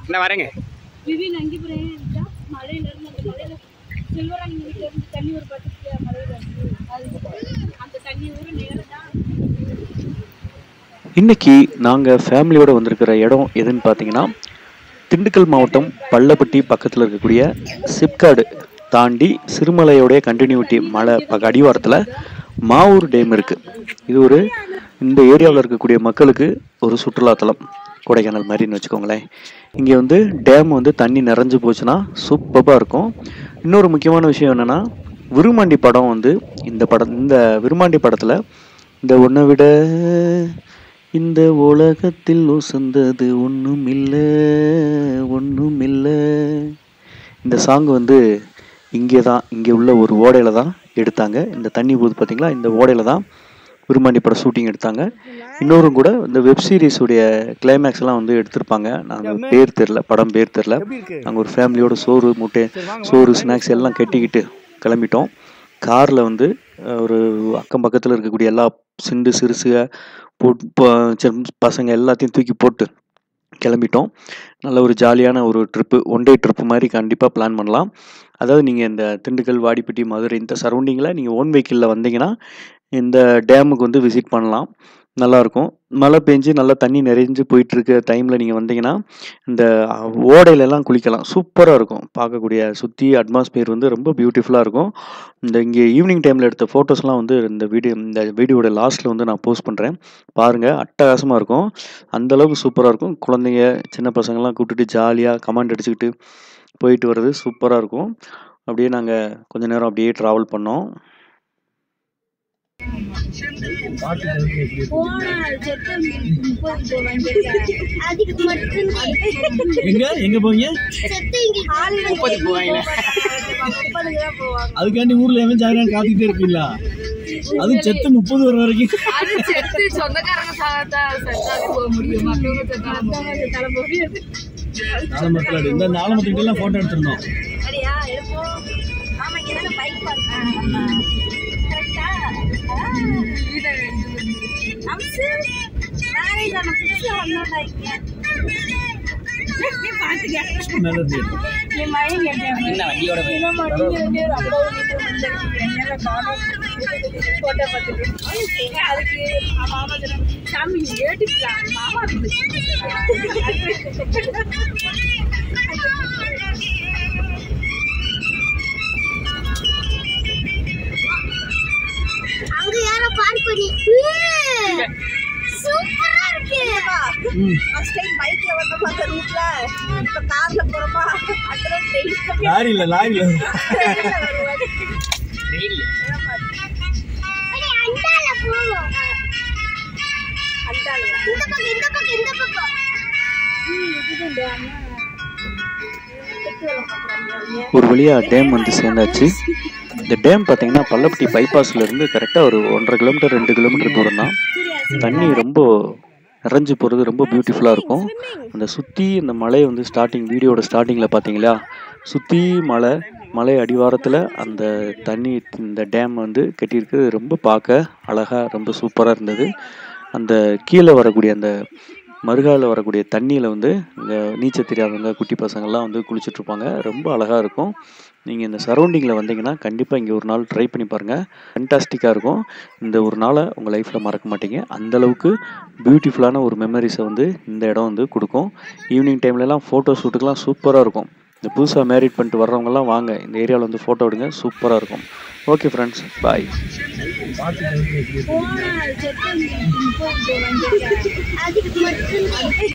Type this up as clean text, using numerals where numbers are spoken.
என்ன வரேங்க விவின் அங்கே போறேன் மலையில இருந்து அந்த மலையில சில்வராணி வீட்ல இருந்து தண்ணி ஒரு பட்டு மலையில அந்த தண்ணி ஊரு நேரா. இன்னைக்கு நாங்கள் ஃபேமிலியோடு வந்திருக்கிற இடம் எதுன்னு பார்த்தீங்கன்னா திண்டுக்கல் மாவட்டம் பள்ளப்பட்டி பக்கத்தில் இருக்கக்கூடிய சிப்காடு தாண்டி சிறுமலையோடைய கண்டினியூட்டி மலை அடிவாரத்தில் மாவூர் டேம் இருக்குது. இது ஒரு இந்த ஏரியாவில் இருக்கக்கூடிய மக்களுக்கு ஒரு சுற்றுலாத்தலம், கொடைக்கானல் மாதிரின்னு வச்சுக்கோங்களேன். இங்கே வந்து டேம் வந்து தண்ணி நிறைஞ்சு போச்சுன்னா சூப்பராக இருக்கும். இன்னொரு முக்கியமான விஷயம் என்னென்னா விருமாண்டி படம் வந்து இந்த விருமாண்டி படத்தில் இந்த ஒன்றை விட இந்த உலகத்தில் உசந்தது ஒன்றும் இல்லை இந்த சாங் வந்து இங்கே உள்ள ஒரு ஓடையில் தான் எடுத்தாங்க. இந்த தண்ணி போகுது பார்த்தீங்களா, இந்த ஓடையில் தான் விருமாண்டி படம் ஷூட்டிங் எடுத்தாங்க. இன்னொரும் கூட இந்த வெப் சீரிஸுடைய கிளைமேக்ஸ் எல்லாம் வந்து எடுத்திருப்பாங்க. நாங்கள் படம் பேர் தெரில. நாங்கள் ஒரு ஃபேமிலியோட சோறு ஸ்நாக்ஸ் எல்லாம் கட்டிக்கிட்டு கிளம்பிட்டோம். காரில் வந்து ஒரு அக்கம் பக்கத்தில் இருக்கக்கூடிய எல்லா சிறுசுக பசங்க எல்லாத்தையும் தூக்கி போட்டு கிளம்பிட்டோம். நல்ல ஒரு ஜாலியான ஒரு ட்ரிப்பு, ஒன் டே ட்ரிப்பு மாதிரி கண்டிப்பாக பிளான் பண்ணலாம். அதாவது நீங்கள் இந்த திண்டுக்கல், வாடிப்பட்டி, மதுரை இந்த சரௌண்டிங்கில் நீங்கள் ஓன் வெஹிக்கிளில் வந்தீங்கன்னா இந்த டேமுக்கு வந்து விசிட் பண்ணலாம். நல்லாயிருக்கும். மழை பெஞ்சு நல்லா தண்ணி நிறைஞ்சு போயிட்டுருக்க டைமில் நீங்கள் வந்தீங்கன்னா இந்த ஓடையிலலாம் குளிக்கலாம். சூப்பராக இருக்கும். பார்க்கக்கூடிய சுற்றி அட்மாஸ்பியர் வந்து ரொம்ப பியூட்டிஃபுல்லாக இருக்கும். இங்கே ஈவினிங் டைமில் எடுத்த ஃபோட்டோஸ்லாம் வந்து இந்த வீடியோட லாஸ்ட்டில் வந்து நான் போஸ்ட் பண்ணுறேன். பாருங்கள், அட்டகாசமாக இருக்கும். அந்தளவுக்கு சூப்பராக இருக்கும். குழந்தைங்க சின்ன பசங்கள்லாம் கூப்பிட்டுட்டு ஜாலியாக கமாண்ட் அடிச்சுக்கிட்டு போயிட்டு வர்றது சூப்பராக இருக்கும். அப்படியே நாங்கள் கொஞ்ச நேரம் அப்படியே ட்ராவல் பண்ணோம். அதுக்காண்டி ஊர்ல காத்துக்கிட்டே இருப்பீங்களா? அது செத்து 30 வர வரைக்கும் இந்த 4 மத்திட்டு எல்லாம் போட்டோ எடுத்துருந்தோம். அங்க யாரோ பார்க் பண்ணி சூப்பரா இருக்கு. ஃபர்ஸ்ட் டைம் பைக்ல வந்த மாதிரி ரூட்ல இப்ப கார்ல போறோமா, அதுல ட்ரெயின் லாரில அடி அண்டால போவோம். அண்டால இந்த பக்கம் ஒரு வழியாக டேம் வந்து சேர்ந்தாச்சு. இந்த டேம் பார்த்தீங்கன்னா பள்ளப்பட்டி பைபாஸ்லேருந்து கரெக்டாக ஒரு 1.5 கிலோமீட்டர் 2 கிலோமீட்டர் தூரம் தான். தண்ணி ரொம்ப நிறைஞ்சு போகிறது ரொம்ப பியூட்டிஃபுல்லாக இருக்கும். அந்த சுற்றி இந்த மலை வந்து வீடியோட ஸ்டார்டிங்கில் பார்த்தீங்களா, சுற்றி மலை அடிவாரத்தில் அந்த தண்ணி இந்த டேம் வந்து கட்டியிருக்கு. ரொம்ப பார்க்க அழகாக ரொம்ப சூப்பராக இருந்தது. அந்த கீழே வரக்கூடிய அந்த மறுகால வரக்கூடிய தண்ணியில் வந்து இந்த நீச்சல் தெரியாதவங்க குட்டி பசங்கள்லாம் வந்து குளிச்சுட்ருப்பாங்க. ரொம்ப அழகாக இருக்கும். நீங்கள் இந்த சரௌண்டிங்கில் வந்தீங்கன்னா கண்டிப்பாக இங்கே ஒரு நாள் ட்ரை பண்ணி பாருங்கள். ஃபேண்டாஸ்டிக்காக இருக்கும். இந்த ஒரு நாளை உங்கள் லைஃப்பில் மறக்க மாட்டீங்க. அந்தளவுக்கு பியூட்டிஃபுல்லான ஒரு மெமரிஸை வந்து இந்த இடம் வந்து கொடுக்கும். ஈவினிங் டைம்லலாம் ஃபோட்டோ ஷூட்டுக்கெலாம் சூப்பராக இருக்கும். இந்த புதுசாக மேரிட் பண்ணிட்டு வர்றவங்கலாம் வாங்க, இந்த ஏரியாவில் வந்து ஃபோட்டோ எடுங்க, சூப்பராக இருக்கும். ஓகே ஃப்ரெண்ட்ஸ், பாய்.